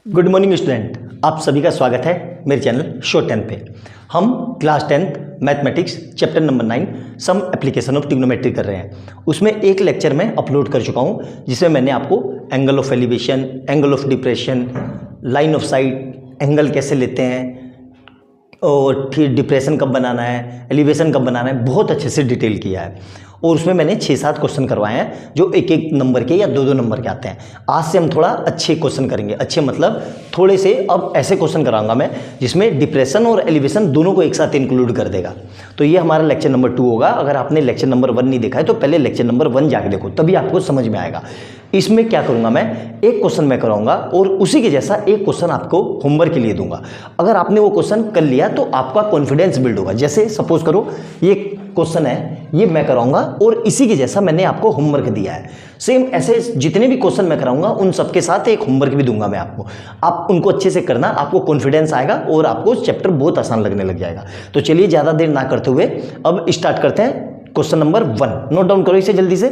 Good morning student, आप सभी का स्वागत है मेरे चैनल शॉर्ट 10 पे। हम class 10th mathematics chapter number 9 some application of trigonometry कर रहे हैं। उसमें एक लेक्चर मैं अपलोड कर चुका हूं जिसमें मैंने आपको angle of elevation, angle of depression, line of site, angle कैसे लेते हैं और फिर डिप्रेशन कब बनाना है, एलिवेशन कब बनाना है, बहुत अच्छे से डिटेल किया है। और उसमें मैंने 6-7 क्वेश्चन करवाए हैं जो एक एक नंबर के या दो नंबर के आते हैं। आज से हम थोड़ा अच्छे क्वेश्चन करेंगे, अच्छे मतलब थोड़े से अब ऐसे क्वेश्चन कराऊंगा मैं जिसमें डिप्रेशन और एलिवेशन दोनों को एक साथ इंक्लूड कर देगा। तो ये हमारा लेक्चर नंबर 2 होगा। अगर आपने लेक्चर नंबर 1 नहीं देखा है तो पहले लेक्चर नंबर 1 जाके देखो, तभी आपको समझ में आएगा। इसमें क्या करूंगा मैं, एक क्वेश्चन मैं कराऊंगा और उसी के जैसा एक क्वेश्चन आपको होमवर्क के लिए दूंगा। अगर आपने वो क्वेश्चन कर लिया तो आपका कॉन्फिडेंस बिल्ड होगा। जैसे सपोज करो ये क्वेश्चन है, ये मैं कराऊंगा और इसी के जैसा मैंने आपको होमवर्क दिया है। सेम ऐसे जितने भी क्वेश्चन मैं कराऊंगा उन सबके साथ एक होमवर्क भी दूंगा मैं आपको। आप उनको अच्छे से करना, आपको कॉन्फिडेंस आएगा और आपको चैप्टर बहुत आसान लगने लग जाएगा। तो चलिए ज़्यादा देर ना करते हुए अब स्टार्ट करते हैं। क्वेश्चन नंबर 1 नोट डाउन करो इसे जल्दी से,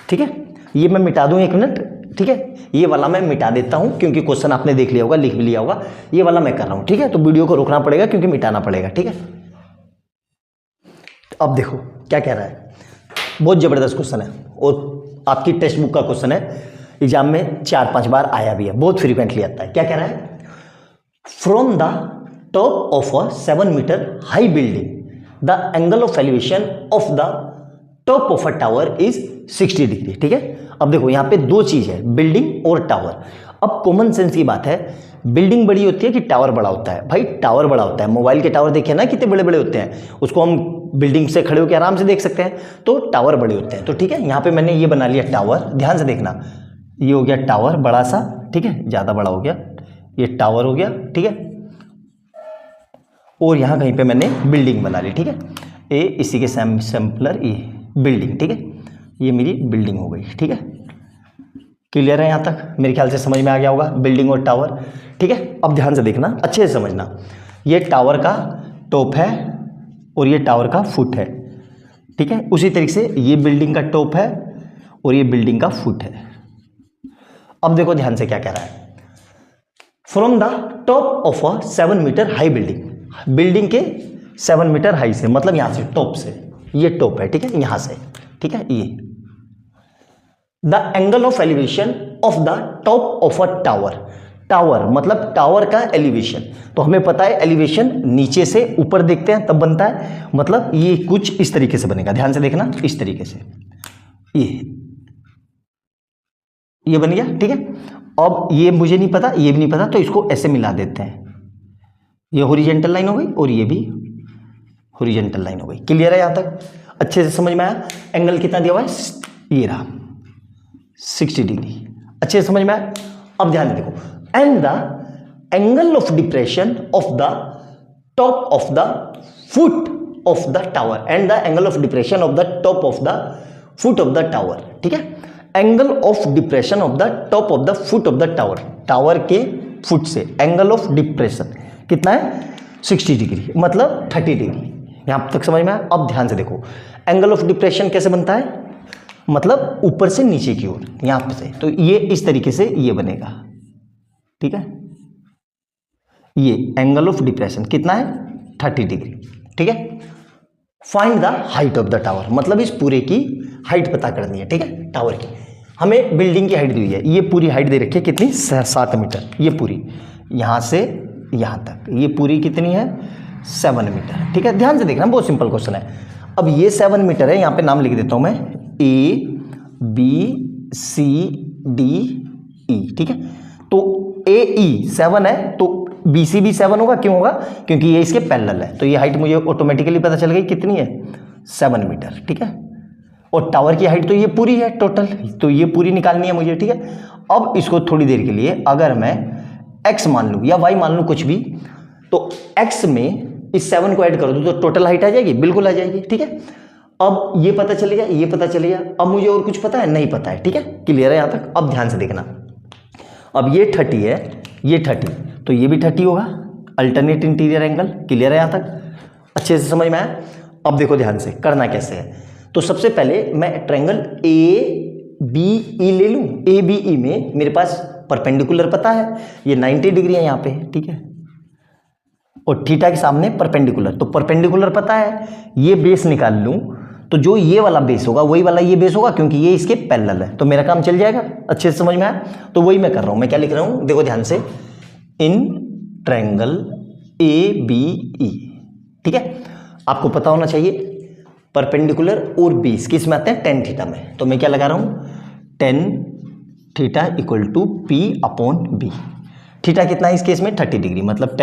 ठीक है। ये मैं मिटा दूं 1 मिनट, ठीक है। ये वाला मैं मिटा देता हूं क्योंकि क्वेश्चन आपने देख लिया होगा, लिख भी लिया होगा। ये वाला मैं कर रहा हूं, ठीक है। तो वीडियो को रोकना पड़ेगा क्योंकि मिटाना पड़ेगा, ठीक है। अब देखो क्या कह रहा है, बहुत जबरदस्त क्वेश्चन है और आपकी टेक्स्ट बुक का क्वेश्चन है, एग्जाम में 4-5 बार आया भी है, बहुत फ्रीक्वेंटली आता है। क्या कह रहा है, from the top of a 7 meter high building the angle of elevation of the top of a tower is 60 degree, ठीक है। अब देखो यहाँ पे दो चीज है, बिल्डिंग और टावर। अब कॉमन सेंस की बात है, बिल्डिंग बड़ी होती है कि टावर बड़ा होता है? भाई टावर बड़ा होता है। मोबाइल के टावर देखे ना कितने बड़े बड़े होते हैं, उसको हम बिल्डिंग से खड़े होकर आराम से देख सकते हैं। तो टावर बड़े होते हैं। तो ठीक है, यहाँ पे मैंने ये बना लिया टावर, ध्यान से देखना। ये हो गया टावर बड़ा सा, ठीक है, ज्यादा बड़ा हो गया, ये टावर हो गया, ठीक है। और यहाँ कहीं पे मैंने बिल्डिंग बना ली, ठीक है। ए इसी के सैम्पलर ये बिल्डिंग, ठीक है। ये मेरी बिल्डिंग हो गई, ठीक है। क्लियर है यहाँ तक? मेरे ख्याल से समझ में आ गया होगा बिल्डिंग और टावर, ठीक है। अब ध्यान से देखना, अच्छे से समझना। ये टावर का टॉप है और ये टावर का फुट है, ठीक है। उसी तरीके से ये बिल्डिंग का टॉप है और ये बिल्डिंग का फुट है। अब देखो ध्यान से क्या कह रहा है, from the top of a 7 meter high building, building के 7 मीटर हाई से, मतलब यहां से टॉप से, ये टॉप है, ठीक है, यहां से, ठीक है। ये the angle of elevation of the top of a tower, tower मतलब टावर का एलिवेशन। तो हमें पता है एलिवेशन नीचे से ऊपर देखते हैं तब बनता है, मतलब ये कुछ इस तरीके से बनेगा। ध्यान से देखना, इस तरीके से ये बन गया, ठीक है। अब ये मुझे नहीं पता, ये भी नहीं पता, तो इसको ऐसे मिला देते हैं। ये हॉरिजॉन्टल लाइन हो गई और ये भी हॉरिजॉन्टल लाइन हो गई। क्लियर है यहाँ तक? अच्छे से समझ में आया? एंगल कितना दिया हुआ है, ये रहा 60 डिग्री। अच्छे से समझ में आया? अब ध्यान से देखो, and the angle of depression of the top of the foot of the tower, and the angle of depression of the top of the foot of the tower, ठीक है। Angle of depression of the top of the foot of the tower, tower के foot से angle of depression कितना है, 60 degree, मतलब 30 degree. यहां तक समझ में आया? अब ध्यान से देखो, एंगल ऑफ डिप्रेशन कैसे बनता है, मतलब ऊपर से नीचे की ओर, यहां से। तो ये इस तरीके से ये बनेगा, ठीक है। ये एंगल ऑफ डिप्रेशन कितना है, 30 डिग्री, ठीक है। Find the height of the tower, मतलब इस पूरे की हाइट पता करनी है, ठीक है, टावर की। हमें बिल्डिंग की हाइट दी हुई है, ये पूरी हाइट दे रखी है कितनी, 7 मीटर। ये पूरी यहां से यहां तक, ये पूरी कितनी है, 7 मीटर, ठीक है। ध्यान से देखना, बहुत सिंपल क्वेश्चन है। अब ये 7 मीटर है, यहां पे नाम लिख देता हूं मैं, A B C D E, ठीक है। तो AE 7 है तो BC भी 7 होगा, क्यों होगा, क्योंकि ये इसके पैरेलल है। तो ये हाइट मुझे ऑटोमेटिकली पता चल गई कितनी है, 7 मीटर, ठीक है। और टावर की हाइट तो ये पूरी है टोटल, तो ये पूरी निकालनी है मुझे, ठीक है। अब इसको थोड़ी देर के लिए अगर मैं x मान लूं या y मान लूं कुछ भी, तो x में इस 7 को ऐड कर दूं तो टोटल हाइट आ जाएगी, बिल्कुल आ जाएगी, ठीक है। अब ये पता चलेगा, ये पता चलेगा। अब मुझे और कुछ पता है, नहीं पता है, ठीक है। क्लियर है यहाँ तक? अब ध्यान से देखना, अब ये 30 है, ये 30, तो ये भी 30 होगा, अल्टरनेट इंटीरियर एंगल। क्लियर है यहाँ तक? अच्छे से समझ में आया? अब देखो ध्यान से करना कैसे है। तो सबसे पहले मैं ट्रायंगल ABE ले लूं। ABE में मेरे पास परपेंडिकुलर पता है, ये 90 डिग्री है यहाँ पे, ठीक है, और थीटा के सामने परपेंडिकुलर, तो परपेंडिकुलर पता है, ये बेस निकाल लूं तो जो ये वाला बेस होगा वही वाला ये बेस होगा, क्योंकि ये इसके पैरेलल है, तो मेरा काम चल जाएगा। अच्छे से समझ में आया? तो वही मैं कर रहा हूं। मैं क्या लिख रहा हूं, देखो ध्यान से, इन ट्रायंगल ABE, ठीक है, आपको पता होना चाहिए परपेंडिकुलर और बेस किस में आते हैं, टेन थीटा में। तो मैं क्या लगा रहा हूं, tan theta equal to P upon B। Theta कितना है इस केस में, 30 डिग्री, मतलब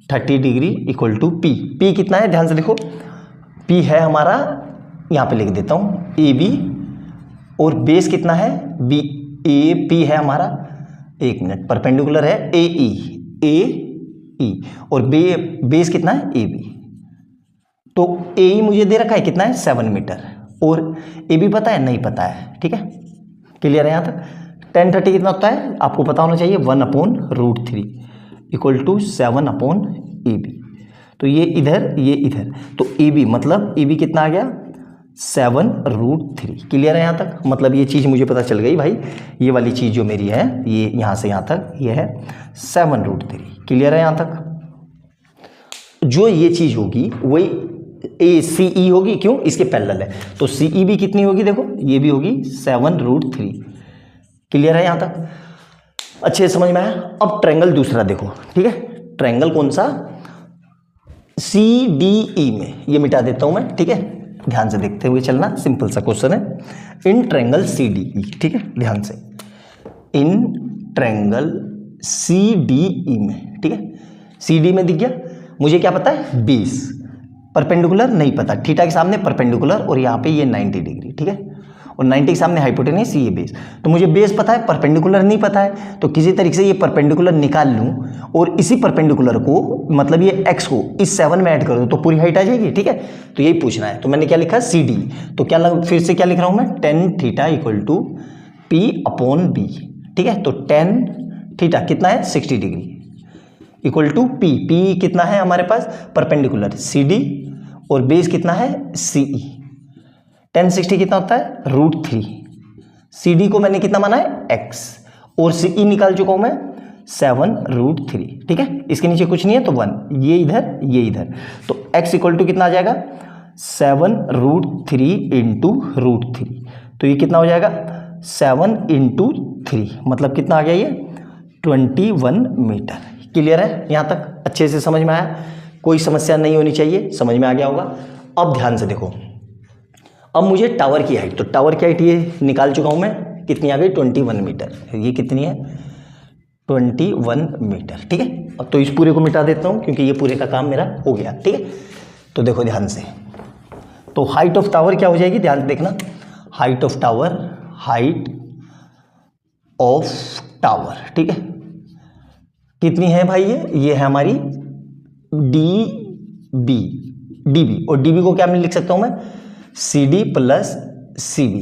30 degree equal to P। P कितना है, ध्यान से देखो, P है हमारा, यहाँ पे लिख देता हूँ AB, और बेस कितना है B, AP है हमारा, एक मिनट, परपेंडिकुलर है AE, और बेस कितना है AB। तो AE मुझे दे रखा है कितना है, 7 मीटर, और AB पता है, नहीं पता है, ठीक है, क्लियर है यहाँ तक। 1030 कितना होता है आपको पता होना चाहिए, 1/√3 इक्वल टू 7/AB। तो ये इधर, ये इधर, तो AB मतलब AB कितना आ गया, 7√3। क्लियर है यहाँ तक? मतलब ये चीज़ मुझे पता चल गई भाई, ये वाली चीज़ जो मेरी है, ये यहाँ से यहाँ तक ये है 7√3। क्लियर है यहाँ तक? जो ये चीज़ होगी वही ACE होगी, क्यों, इसके पैरेलल है, तो CE भी कितनी होगी, देखो ये भी होगी 7√3। क्लियर है यहाँ तक? अच्छे से समझ में आया? अब ट्रायंगल दूसरा देखो, ठीक है, ट्रायंगल कौन सा, CDE में, ये मिटा देता हूं मैं, ठीक है, ध्यान से देखते हुए चलना, सिंपल सा क्वेश्चन है। इन ट्रायंगल CDE, ठीक है, ध्यान से, इन ट्रायंगल CDE में, ठीक है, CD में दिख गया, मुझे क्या पता है, बेस, परपेंडिकुलर नहीं पता, थीटा के सामने परपेंडिकुलर, और यहाँ पे ये 90 डिग्री, ठीक है, और 90 के सामने हाइपोटेनस, ये बेस, तो मुझे बेस पता है, परपेंडिकुलर नहीं पता है, तो किसी तरीके से ये परपेंडिकुलर निकाल लूं और इसी परपेंडिकुलर को, मतलब ये x को इस 7 में ऐड कर दूं तो पूरी हाइट आ जाएगी, ठीक है, तो यही पूछना है। तो मैंने क्या लिखा, CD, तो क्या फिर से क्या लिख रहा हूं मैं, 10 theta equal to P upon B, ठीक है, तो 10 थीटा कितना है, 60 डिग्री इक्वल टू P कितना है हमारे पास, परपेंडिकुलर CD, और बेस कितना है CE। 1060 कितना होता है, √3। CD को मैंने कितना माना है, x, और CE निकाल चुका हूं मैं 7√3, ठीक है, इसके नीचे कुछ नहीं है तो 1, ये इधर ये इधर, तो x इक्वल टू कितना आ जाएगा, 7√3 इंटू √3, तो ये कितना हो जाएगा, 7 इंटू 3, मतलब कितना आ गया ये, 21 मीटर। क्लियर है यहाँ तक? अच्छे से समझ में आया? कोई समस्या नहीं होनी चाहिए, समझ में आ गया होगा। अब ध्यान से देखो, अब मुझे टावर की हाइट, तो टावर की हाइट ये निकाल चुका हूं मैं, कितनी आ गई, 21 मीटर, ये कितनी है, 21 मीटर, ठीक है। अब तो इस पूरे को मिटा देता हूं क्योंकि ये पूरे का काम मेरा हो गया, ठीक है। तो देखो ध्यान से, तो हाइट ऑफ टावर क्या हो जाएगी, ध्यान से देखना, height of tower, height of tower, ठीक है, कितनी है भाई, ये है हमारी डीबी, और डीबी को क्या मैं लिख सकता हूं मैं, CD प्लस CB,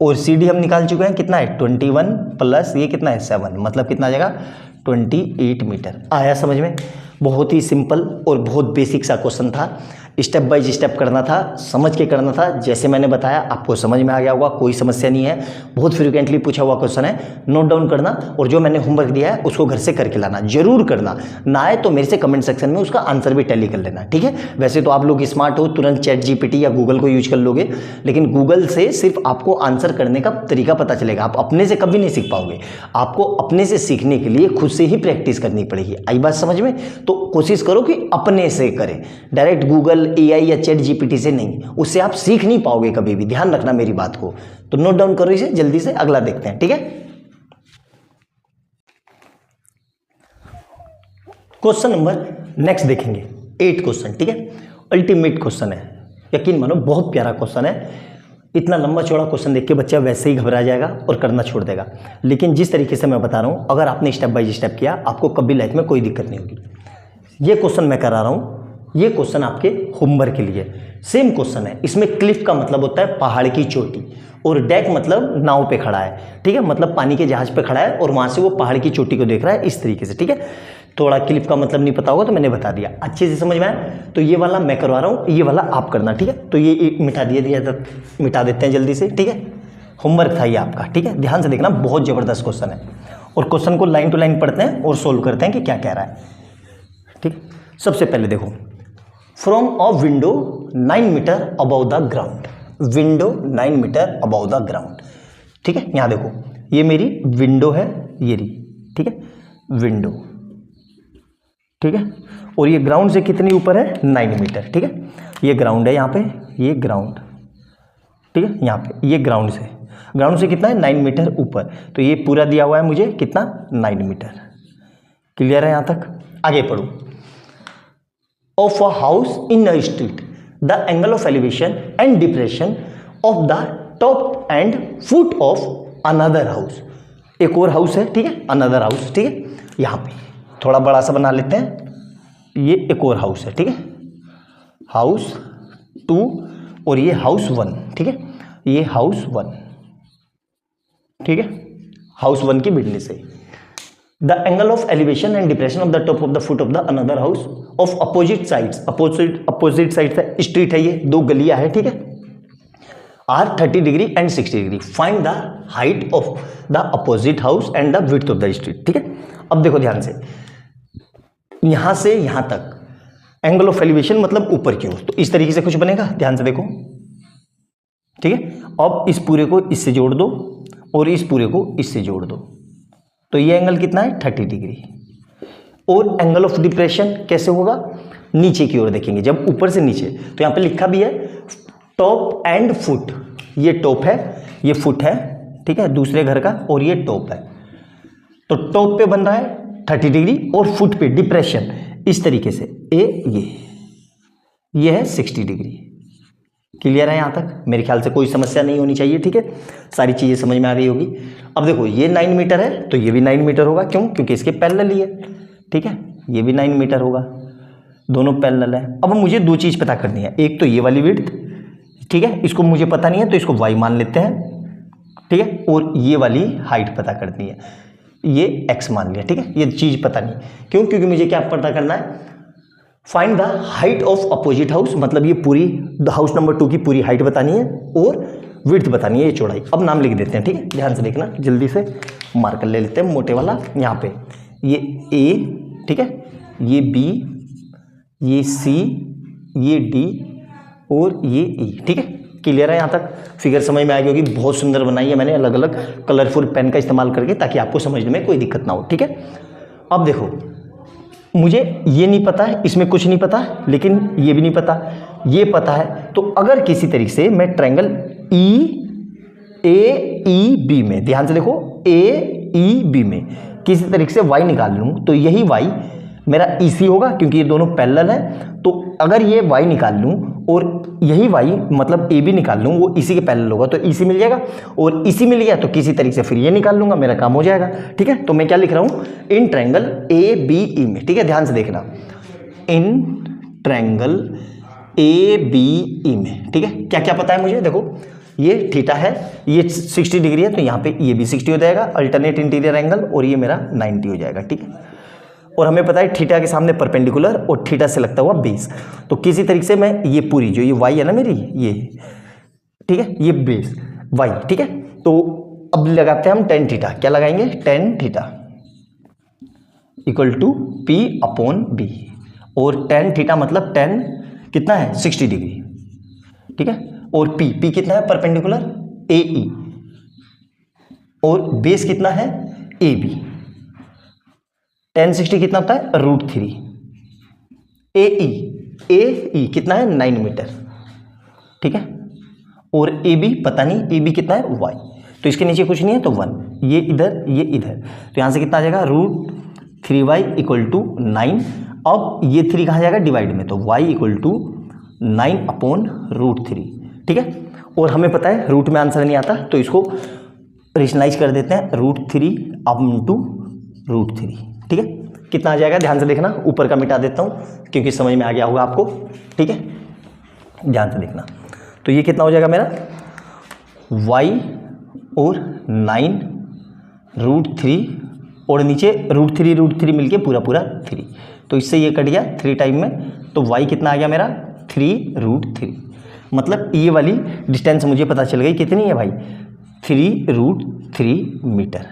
और CD हम निकाल चुके हैं, कितना है 21 प्लस ये कितना है 7, मतलब कितना आ जाएगा 28 मीटर। आया समझ में? बहुत ही सिंपल और बहुत बेसिक सा क्वेश्चन था, स्टेप बाय स्टेप करना था, समझ के करना था, जैसे मैंने बताया आपको समझ में आ गया होगा, कोई समस्या नहीं है। बहुत फ्रिक्वेंटली पूछा हुआ क्वेश्चन है, नोट डाउन करना, और जो मैंने होमवर्क दिया है उसको घर से करके लाना, जरूर करना, ना आए तो मेरे से कमेंट सेक्शन में उसका आंसर भी टैली कर लेना, ठीक है। वैसे तो आप लोग स्मार्ट हो, तुरंत ChatGPT या गूगल को यूज कर लोगे, लेकिन गूगल से सिर्फ आपको आंसर करने का तरीका पता चलेगा, आप अपने से कभी नहीं सीख पाओगे। आपको अपने से सीखने के लिए खुद से ही प्रैक्टिस करनी पड़ेगी। आई बात समझ में? तो कोशिश करो कि अपने से करें, डायरेक्ट गूगल, AI या ChatGPT से नहीं, उससे आप सीख नहीं पाओगे कभी भी, ध्यान रखना मेरी बात को। तो नोट डाउन करो इसे जल्दी से, अगला देखते हैं, ठीक है। क्वेश्चन नंबर नेक्स्ट देखेंगे, 8 क्वेश्चन, ठीक है, अल्टीमेट क्वेश्चन है, यकीन मानो बहुत प्यारा क्वेश्चन है। इतना लंबा चौड़ा क्वेश्चन देख के बच्चा वैसे ही घबरा जाएगा और करना छोड़ देगा, लेकिन जिस तरीके से मैं बता रहा हूं, अगर आपने स्टेप बाय स्टेप किया, आपको कभी लाइफ में कोई दिक्कत नहीं होगी। ये क्वेश्चन मैं करा रहा हूं, ये क्वेश्चन आपके होमवर्क के लिए सेम क्वेश्चन है। इसमें क्लिफ का मतलब होता है पहाड़ की चोटी, और डेक मतलब नाव पे खड़ा है, ठीक है, मतलब पानी के जहाज पे खड़ा है और वहां से वो पहाड़ की चोटी को देख रहा है इस तरीके से, ठीक है। थोड़ा क्लिफ का मतलब नहीं पता होगा तो मैंने बता दिया, अच्छे से समझ में आया। तो ये वाला मैं करवा रहा हूँ, ये वाला आप करना, ठीक है। तो ये मिटा दिया मिटा देते हैं जल्दी से, ठीक है। होमवर्क था ये आपका, ठीक है, ध्यान से देखना, बहुत ज़बरदस्त क्वेश्चन है। और क्वेश्चन को लाइन टू लाइन पढ़ते हैं और सोल्व करते हैं कि क्या कह रहा है, ठीक। सबसे पहले देखो, from a window 9 meter above the ground, window 9 meter above the ground, ठीक है। यहाँ देखो ये मेरी विंडो है, ये रही, ठीक है, विंडो, ठीक है, और ये ग्राउंड से कितनी ऊपर है, 9 मीटर, ठीक है। ये ग्राउंड है यहाँ पे, ये ग्राउंड, ठीक है, यहाँ पे ये ग्राउंड से कितना है, 9 मीटर ऊपर। तो ये पूरा दिया हुआ है मुझे कितना, 9 मीटर। क्लियर है यहाँ तक? आगे पढ़ो। Of a house in a street the angle of elevation and depression of the top and foot of another house. एक और हाउस है, ठीक है, अनदर हाउस, ठीक है। यहाँ पे थोड़ा बड़ा सा बना लेते हैं, ये एक और हाउस है, ठीक है, हाउस 2 और ये हाउस 1, ठीक है, ये हाउस 1, ठीक है, हाउस 1 की बिल्डिंग है। The angle of elevation and depression of the top of the foot of the another house of opposite sides, opposite side है, स्ट्रीट है, ये 2 गलियां है, ठीक है, are 30 degree and 60 degree. Find the height of the opposite house and the width of the street, ठीक है। अब देखो ध्यान से, यहां से यहां तक एंगल ऑफ एलिवेशन मतलब ऊपर की ओर, तो इस तरीके से कुछ बनेगा, ध्यान से देखो, ठीक है। अब इस पूरे को इससे जोड़ दो और इस पूरे को इससे जोड़ दो, तो ये एंगल कितना है, 30 डिग्री। और एंगल ऑफ डिप्रेशन कैसे होगा, नीचे की ओर देखेंगे, जब ऊपर से नीचे, तो यहां पे लिखा भी है टॉप एंड फुट, ये टॉप है, ये फुट है, ठीक है, दूसरे घर का, और ये टॉप है। तो टॉप पे बन रहा है 30 डिग्री और फुट पे डिप्रेशन इस तरीके से, ये है 60 डिग्री। क्लियर है यहाँ तक? मेरे ख्याल से कोई समस्या नहीं होनी चाहिए, ठीक है, सारी चीजें समझ में आ गई होगी। अब देखो ये 9 मीटर है तो ये भी 9 मीटर होगा, क्यों, क्योंकि इसके पैरेलल ही है, ठीक है, ये भी 9 मीटर होगा, दोनों पैरेलल है। अब मुझे 2 चीज पता करनी है, एक तो ये वाली विड्थ, ठीक है, इसको मुझे पता नहीं है तो इसको y मान लेते हैं, ठीक है, और ये वाली हाइट पता करनी है, ये x मान लिया, ठीक है, ये चीज पता नहीं, क्यों, क्योंकि मुझे क्या पता करना है, find the height of opposite house, मतलब ये पूरी हाउस नंबर 2 की पूरी हाइट बतानी है और विड्थ बतानी है, ये चौड़ाई। अब नाम लिख देते हैं, ठीक है, ध्यान से देखना, जल्दी से मार्कर ले लेते हैं मोटे वाला, यहाँ पे ये A, ठीक है, ये B, ये C, ये D और ये E, ठीक है। क्लियर है यहाँ तक? फिगर समझ में आ गई होगी, बहुत सुंदर बनाई है मैंने अलग अलग कलरफुल पेन का इस्तेमाल करके, ताकि आपको समझने में कोई दिक्कत ना हो, ठीक है। अब देखो मुझे ये नहीं पता है, इसमें कुछ नहीं पता, लेकिन ये भी नहीं पता, ये पता है, तो अगर किसी तरीके से मैं ट्रायंगल AEB में, ध्यान से देखो, AEB में किसी तरीके से y निकाल लूँ, तो यही y मेरा EC होगा, क्योंकि ये दोनों पैरेलल है। तो अगर ये y निकाल लूँ और यही y मतलब AB निकाल लूँ, वो इसी के पैरेलल होगा, तो EC मिल जाएगा, और EC मिल गया तो किसी तरीके से फिर ये निकाल लूंगा, मेरा काम हो जाएगा, ठीक है। तो मैं क्या लिख रहा हूँ, इन ट्रायंगल ABE में, ठीक है, ध्यान से देखना, इन ट्रायंगल ABE में, ठीक है। क्या क्या पता है मुझे, देखो ये थीटा है, ये 60 डिग्री है, तो यहाँ पे ये भी 60 हो जाएगा, अल्टरनेट इंटीरियर एंगल, और ये मेरा 90 हो जाएगा, ठीक है। और हमें पता है थीटा के सामने परपेंडिकुलर और थीटा से लगता हुआ बेस, तो किसी तरीके से मैं ये पूरी जो ये y है ना मेरी, ये, ठीक है, ये बेस y, ठीक है। तो अब लगाते हैं हम tan थीटा, क्या लगाएंगे, tan theta equal to P upon B, और tan थीटा मतलब tan कितना है, 60 डिग्री, ठीक है, और P कितना है, परपेंडिकुलर AE, और बेस कितना है, AB। tan 60 कितना होता है, √3, AE कितना है, 9 मीटर, ठीक है, और AB पता नहीं, AB कितना है, y, तो इसके नीचे कुछ नहीं है तो 1, ये इधर ये इधर, तो यहाँ से कितना आ जाएगा, √3y इक्वल टू 9। अब ये 3 कहाँ जाएगा, डिवाइड में, तो y इक्वल टू 9 अपॉन √3, ठीक है। और हमें पता है रूट में आंसर नहीं आता, तो इसको रेशनलाइज कर देते हैं, √3 अप टू √3, ठीक है। कितना आ जाएगा, ध्यान से देखना, ऊपर का मिटा देता हूँ क्योंकि समझ में आ गया होगा आपको, ठीक है, ध्यान से देखना। तो ये कितना हो जाएगा मेरा, y और 9 √3 और नीचे √3 मिलके पूरा 3, तो इससे ये कट गया 3 टाइम में, तो y कितना आ गया मेरा, 3 √3, मतलब ये वाली डिस्टेंस मुझे पता चल गई कितनी है भाई, 3√3 मीटर,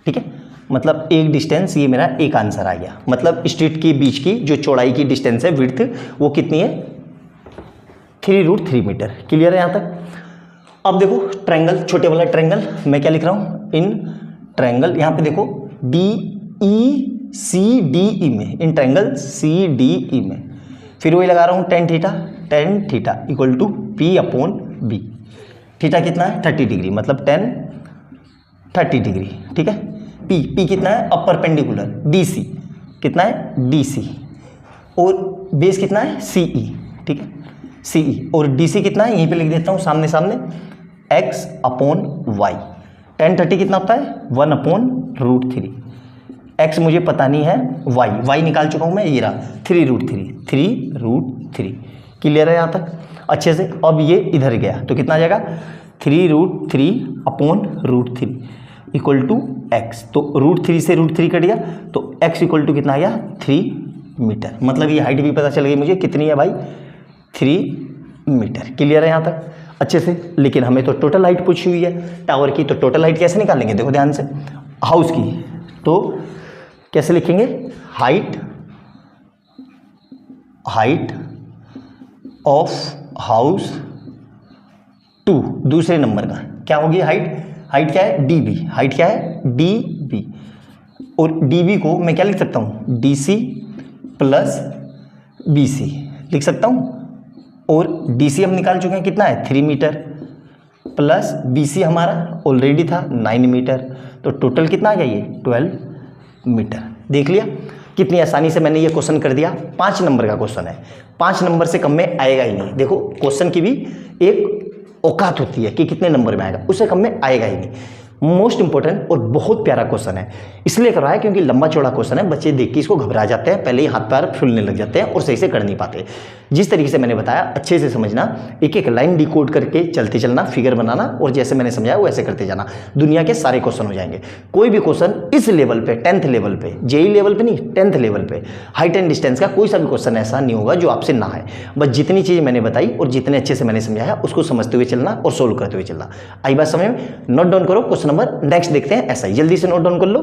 ठीक है। मतलब एक डिस्टेंस, ये मेरा एक आंसर आ गया। मतलब स्ट्रीट के बीच की जो चौड़ाई की डिस्टेंस है, विड्थ, वो कितनी है? 3√3 मीटर। क्लियर है यहाँ तक? अब देखो ट्रायंगल, छोटे वाला ट्रायंगल मैं क्या लिख रहा हूँ? इन ट्रायंगल, यहाँ पे देखो DECDE में, इन ट्रायंगल CDE में फिर वही लगा रहा हूँ tan theta equal to P/B। Theta कितना है? 30 डिग्री, मतलब tan 30 डिग्री, ठीक है। P कितना है? अपर परपेंडिकुलर। DC कितना है? DC। और बेस कितना है? CE, ठीक है, CE। और DC कितना है? यहीं पे लिख देता हूँ सामने सामने, x/y। tan 30 कितना होता है? 1/√3। x मुझे पता नहीं है, y निकाल चुका हूँ मैं, ये रहा 3√3। क्लियर है यहाँ तक अच्छे से? अब ये इधर गया तो कितना आ जाएगा? 3√3/√3 इक्वल टू x। तो √3 से √3 कट गया तो x इक्वल टू कितना आ गया? 3 मीटर। मतलब ये हाइट भी पता चल गई मुझे कितनी है भाई? 3 मीटर। क्लियर है यहाँ तक अच्छे से? लेकिन हमें तो टोटल हाइट पूछी हुई है टावर की, तो टोटल हाइट कैसे निकालेंगे? देखो ध्यान से, हाउस की तो कैसे लिखेंगे? हाइट ऑफ हाउस 2, दूसरे नंबर का क्या होगी हाइट क्या है? DB। हाइट क्या है? DB। और DB को मैं क्या लिख सकता हूँ? DC प्लस BC लिख सकता हूँ। और DC हम निकाल चुके हैं, कितना है? 3 मीटर, प्लस BC हमारा ऑलरेडी था 9 मीटर, तो टोटल कितना आ गया? ये 12 मीटर। देख लिया कितनी आसानी से मैंने ये क्वेश्चन कर दिया। 5 नंबर का क्वेश्चन है, 5 नंबर से कम में आएगा ही नहीं। देखो क्वेश्चन की भी एक औकात होती है कि कितने नंबर में आएगा, उससे कम में आएगा ही नहीं। मोस्ट इंपॉर्टेंट और बहुत प्यारा क्वेश्चन है, इसलिए कर रहा है क्योंकि लंबा चौड़ा क्वेश्चन है। बच्चे देख के इसको घबरा जाते हैं, पहले ही हाथ पैर फूलने लग जाते हैं और सही से कर नहीं पाते। जिस तरीके से मैंने बताया अच्छे से समझना, एक एक लाइन डिकोड करके चलते चलना, फिगर बनाना, और जैसे मैंने समझाया वैसे करते जाना। दुनिया के सारे क्वेश्चन हो जाएंगे। कोई भी क्वेश्चन इस लेवल पे, 10th लेवल पे, JEE लेवल पे नहीं, 10th लेवल पे हाइट एंड डिस्टेंस का कोई सा भी क्वेश्चन ऐसा नहीं होगा जो आपसे ना है। बस जितनी चीज़ मैंने बताई और जितने अच्छे से मैंने समझाया उसको समझते हुए चलना और सोल्व करते हुए चलना। आई बात समझ में? नोट डाउन करो। क्वेश्चन नंबर नेक्स्ट देखते हैं, ऐसा ही जल्दी से नोट डाउन कर लो।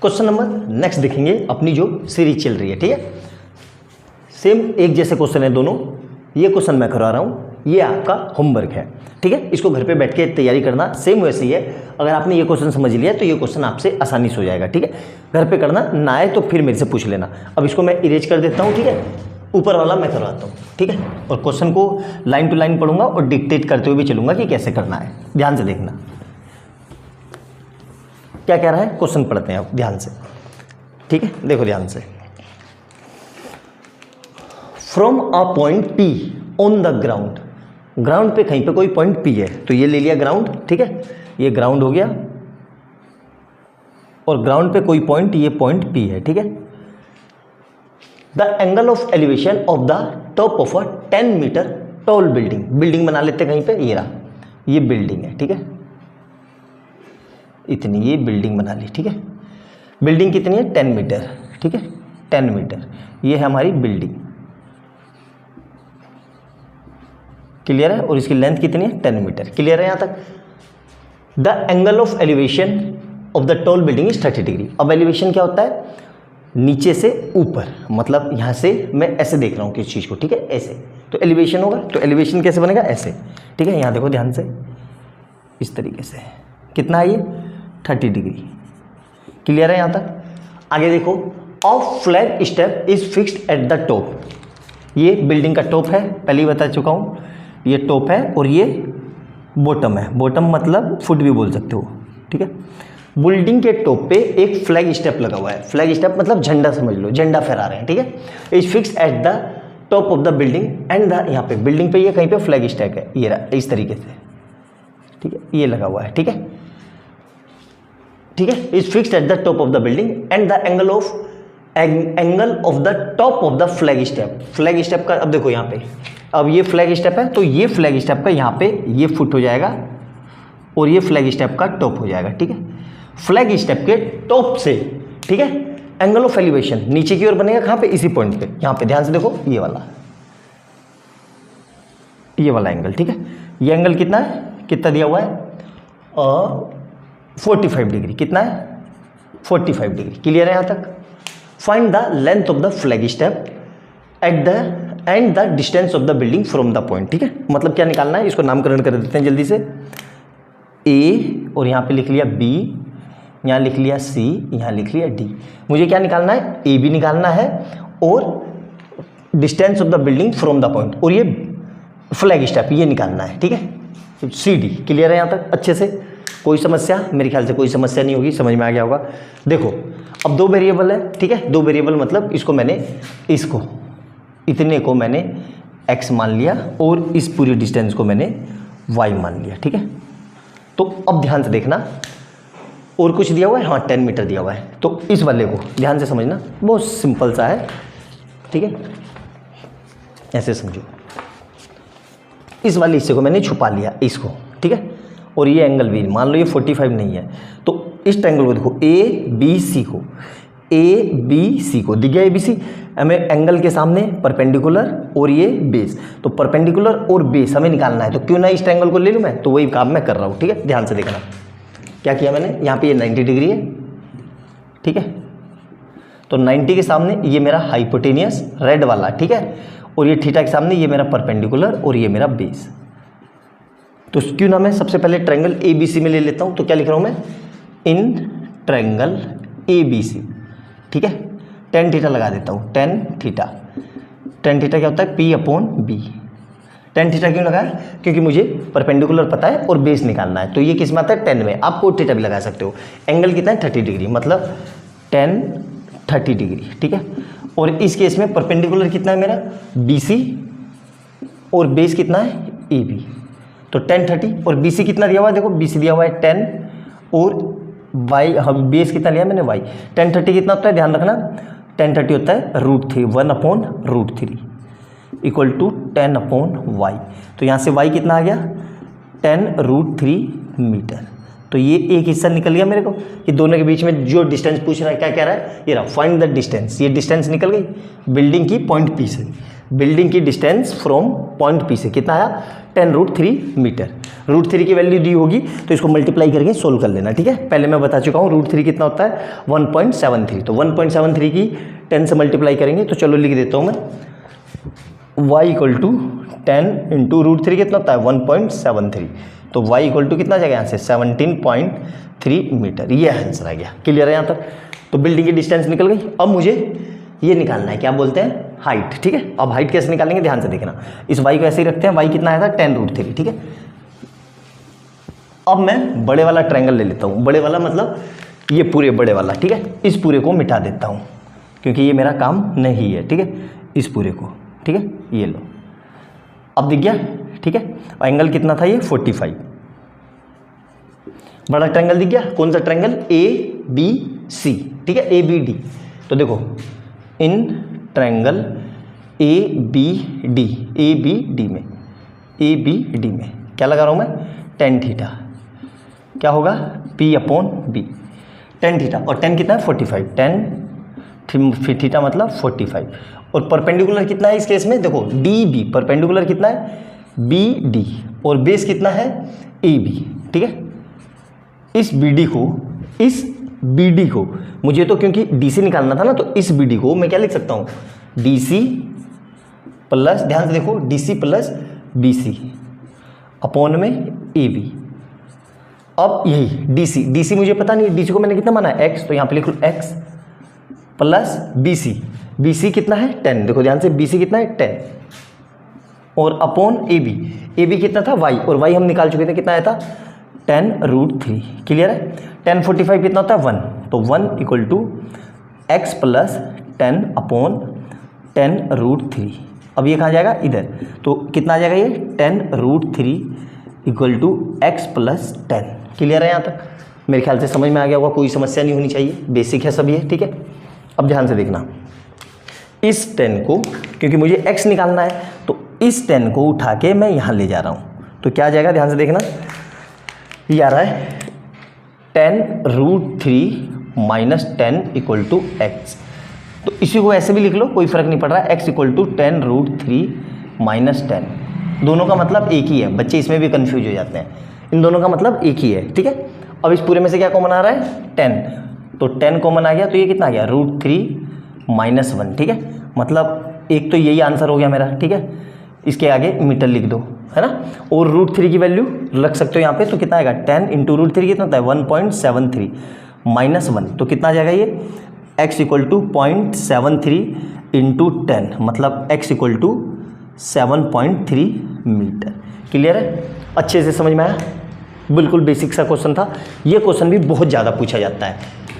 क्वेश्चन नंबर नेक्स्ट देखेंगे, अपनी जो सीरीज चल रही है, ठीक है। सेम एक जैसे क्वेश्चन है दोनों। ये क्वेश्चन मैं करवा रहा हूँ, ये आपका होमवर्क है, ठीक है। इसको घर पे बैठ के तैयारी करना, सेम वैसे ही है। अगर आपने ये क्वेश्चन समझ लिया तो ये क्वेश्चन आपसे आसानी से हो जाएगा, ठीक है। घर पे करना, ना आए तो फिर मेरे से पूछ लेना। अब इसको मैं इरेज कर देता हूँ, ठीक है। ऊपर वाला मैं करवाता हूँ, ठीक है। और क्वेश्चन को लाइन टू लाइन पढ़ूंगा और डिक्टेट करते हुए भी चलूंगा कि कैसे करना है। ध्यान से देखना क्या कह रहा है। क्वेश्चन पढ़ते हैं अब ध्यान से, ठीक है। देखो ध्यान से। From a point P on the ground, ground पे कहीं पे कोई पॉइंट P है, तो ये ले लिया ग्राउंड, ठीक है। ये ग्राउंड हो गया और ग्राउंड पे कोई पॉइंट, ये पॉइंट P है, ठीक है। The angle of elevation of the top of a 10 meter tall building, building बना लेते कहीं पे, ये रहा, ये बिल्डिंग है, ठीक है। इतनी ये बिल्डिंग बना ली, ठीक है। बिल्डिंग कितनी है? 10 मीटर, ठीक है, 10 मीटर। ये है हमारी बिल्डिंग, क्लियर है। और इसकी लेंथ कितनी है? 10 मीटर, क्लियर है यहाँ तक। The angle of elevation of the tall building is 30 degree. अब एलिवेशन क्या होता है? नीचे से ऊपर, मतलब यहाँ से मैं ऐसे देख रहा हूँ किस चीज़ को, ठीक है, ऐसे, तो एलिवेशन होगा। तो एलिवेशन कैसे बनेगा? ऐसे, ठीक है। यहाँ देखो ध्यान से, इस तरीके से। कितना है ये? 30 डिग्री, क्लियर है यहाँ तक। आगे देखो, of flag step is fixed at the top. ये बिल्डिंग का टॉप है, पहले ही बता चुका हूँ। ये टॉप है और ये बॉटम है। बॉटम मतलब फुट भी बोल सकते हो, ठीक है। बिल्डिंग के टॉप पे एक फ्लैग स्टेप लगा हुआ है। फ्लैग स्टेप मतलब झंडा समझ लो, झंडा फहरा रहे हैं, ठीक है। Is fix at the top of the building and the, यहाँ पे बिल्डिंग पे ये कहीं पे फ्लैग स्टेप है, ये रहा, इस तरीके से, ठीक है, ये लगा हुआ है, ठीक है, ठीक है। Is fixed at the top of the building and the angle of the top of the flag step. Flag step का अब देखो यहाँ पे, अब ये फ्लैग स्टेप है तो ये फ्लैग स्टेप का यहाँ पे ये फुट हो जाएगा और ये फ्लैग स्टेप का टॉप हो जाएगा, ठीक है। फ्लैग स्टेप के टॉप से, ठीक है, एंगल ऑफ एलिवेशन नीचे की ओर बनेगा, कहाँ पे? इसी पॉइंट पे, यहाँ पे ध्यान से देखो, ये वाला, ये वाला एंगल, ठीक है। ये एंगल कितना है, कितना दिया हुआ है 45 डिग्री, कितना है 45 डिग्री। क्लियर है यहाँ तक। Find the length of the flag step at the end the distance of the building from the point, ठीक है। मतलब क्या निकालना है, इसको नामकरण कर देते हैं जल्दी से। ए और यहाँ पे लिख लिया बी, यहाँ लिख लिया सी, यहाँ लिख लिया डी। मुझे क्या निकालना है, ए बी निकालना है और distance of the building from the point, और ये फ्लैग स्टेप ये निकालना है, ठीक है। C D. क्लियर है यहाँ तक अच्छे से। कोई समस्या, मेरे ख्याल से कोई समस्या नहीं होगी, समझ में आ गया होगा। देखो अब दो वेरिएबल है, ठीक है। दो वेरिएबल मतलब इसको मैंने, इसको इतने को मैंने x मान लिया और इस पूरी डिस्टेंस को मैंने y मान लिया, ठीक है। तो अब ध्यान से देखना, और कुछ दिया हुआ है, हाँ 10 मीटर दिया हुआ है। तो इस वाले को ध्यान से समझना, बहुत सिंपल सा है, ठीक है। ऐसे समझो, इस वाले हिस्से को मैंने छुपा लिया, इसको, ठीक है। और ये एंगल भी मान लो ये 45 नहीं है, तो इस ट्रायंगल को देखो ए बी सी को, ए बी सी को दिख गया ए बी सी। हमें एंगल के सामने परपेंडिकुलर और ये बेस, तो परपेंडिकुलर और बेस हमें निकालना है, तो क्यों ना इस ट्रायंगल को ले लूँ मैं, तो वही काम मैं कर रहा हूँ, ठीक है। ध्यान से देखना क्या किया मैंने, यहाँ पे ये 90 डिग्री है, ठीक है। तो 90 के सामने ये मेरा हाइपोटेनियस रेड वाला, ठीक है, और ये थीटा के सामने ये मेरा परपेंडिकुलर और ये मेरा बेस। तो क्यों ना मैं सबसे पहले ट्रायंगल ए बी सी में ले लेता हूँ। तो क्या लिख रहा हूँ मैं, इन ट्रायंगल ए बी सी, ठीक है। टेन थीटा लगा देता हूँ, टेन थीटा। टेन थीटा क्या होता है, P upon B. Tan theta क्यों लगाया, क्योंकि मुझे परपेंडिकुलर पता है और बेस निकालना है। तो ये किस में आता है, 10 में। आप कोट थीटा भी लगा सकते हो। एंगल कितना है, 30 डिग्री, मतलब 10 30 डिग्री, ठीक है। और इस केस में परपेंडिकुलर कितना है मेरा, बी सी, और बेस कितना है, ए बी। तो 10 30 और बी सी कितना दिया हुआ है, देखो बी सी दिया हुआ है 10 और वाई, हम बेस कितना लिया मैंने, वाई। 10 30 कितना होता है, ध्यान रखना, 10 30 होता है √3, 1/√3 इक्वल टू 10 अपॉन वाई। तो यहाँ से वाई कितना आ गया, 10√3 मीटर। तो ये एक हिस्सा निकल गया मेरे को। ये दोनों के बीच में जो डिस्टेंस पूछ रहा है, क्या कह रहा है, ये रहा, फाइंड द डिस्टेंस। ये डिस्टेंस निकल गई बिल्डिंग की पॉइंट पी से, बिल्डिंग की डिस्टेंस फ्रॉम पॉइंट पी से कितना आया, 10√3 मीटर। √3 की वैल्यू दी होगी तो इसको मल्टीप्लाई करके सोल्व कर लेना, ठीक है। पहले मैं बता चुका हूँ √3 कितना होता है, 1.73। तो 1.73 की 10 से मल्टीप्लाई करेंगे, तो चलो लिख देता हूँ मैं, y इक्वल टू 10 इंटू √3 कितना होता है, 1.73। तो y इक्वल टू कितना जाएगा यहाँ से, 17.3 मीटर। ये आंसर आ गया। क्लियर है यहाँ तक। तो बिल्डिंग की डिस्टेंस निकल गई। अब मुझे ये निकालना है, क्या बोलते हैं, हाइट, ठीक है। अब हाइट कैसे निकालेंगे, ध्यान से देखना। इस y को ऐसे ही रखते हैं, y कितना आया था, 10√3, ठीक है। अब मैं बड़े वाला ट्रायंगल ले लेता हूँ। बड़े वाला मतलब ये पूरे बड़े वाला, ठीक है। इस पूरे को मिटा देता हूँ क्योंकि ये मेरा काम नहीं है, ठीक है। इस पूरे को, ठीक है, ये लो, अब दिख गया, ठीक है। एंगल कितना था ये, 45। बड़ा ट्रायंगल दिख गया। कौन सा ट्रायंगल, ए बी सी, ठीक है, ए बी डी। तो देखो in triangle A B D, A B D में, ए बी डी में क्या लगा रहा हूँ मैं, 10 थीटा। क्या होगा, पी अपॉन बी, 10 थीटा। और 10 कितना है, 45। 10 थीटा मतलब 45। और परपेंडिकुलर कितना है इस केस में, देखो डी बी, परपेंडिकुलर कितना है, बी डी, और बेस कितना है, ए बी, ठीक है। इस बी डी को, इस बी डी को मुझे तो क्योंकि डी सी निकालना था ना, तो इस बी डी को मैं क्या लिख सकता हूँ, डी सी प्लस, ध्यान से देखो, D C plus B C upon में ए बी। अब यही डी सी मुझे पता नहीं, डी सी को मैंने कितना माना है, एक्स। तो यहाँ पे लिख लो एक्स प्लस बी सी कितना है, 10। देखो ध्यान से, बी सी कितना है, 10 और अपॉन ए बी कितना था, वाई, और वाई हम निकाल चुके थे, कितना आया था, 10√3। क्लियर है। 1045 कितना होता है, 1। तो 1 equal to x plus 10 upon 10√3। अब ये कहाँ जाएगा, इधर। तो कितना आ जाएगा ये, 10√3 equal to x plus 10। Clear है यहाँ तक। मेरे ख्याल से समझ में आ गया होगा, कोई समस्या नहीं होनी चाहिए, बेसिक है सब ये, ठीक है। अब ध्यान से देखना, इस 10 को, क्योंकि मुझे x निकालना है, तो इस 10 को उठा के मैं यहाँ ले जा रहा हूँ। तो क्या आ जाएगा, ध्यान से देखना, ये आ रहा है 10√3 माइनस 10 इक्वल टू एक्स। तो इसी को ऐसे भी लिख लो, कोई फर्क नहीं पड़ रहा है, x इक्वल टू 10√3 माइनस 10 दोनों का मतलब एक ही है, बच्चे इसमें भी कंफ्यूज हो जाते हैं, इन दोनों का मतलब एक ही है, ठीक है। अब इस पूरे में से क्या कॉमन आ रहा है, 10, तो 10 कॉमन आ गया, तो ये कितना आ गया, √3 - 1, ठीक है। मतलब एक तो यही आंसर हो गया मेरा, ठीक है। इसके आगे मीटर लिख दो, है ना, और √3 की वैल्यू रख सकते हो यहाँ पे, तो कितना आएगा, 10 × √3 कितना होता है, 1.73 - 1, तो कितना आ जाएगा ये, x = 0.73 × 10, मतलब x = 7.3 मीटर। क्लियर है, अच्छे से समझ में आया, बिल्कुल बेसिक सा क्वेश्चन था। ये क्वेश्चन भी बहुत ज़्यादा पूछा जाता है,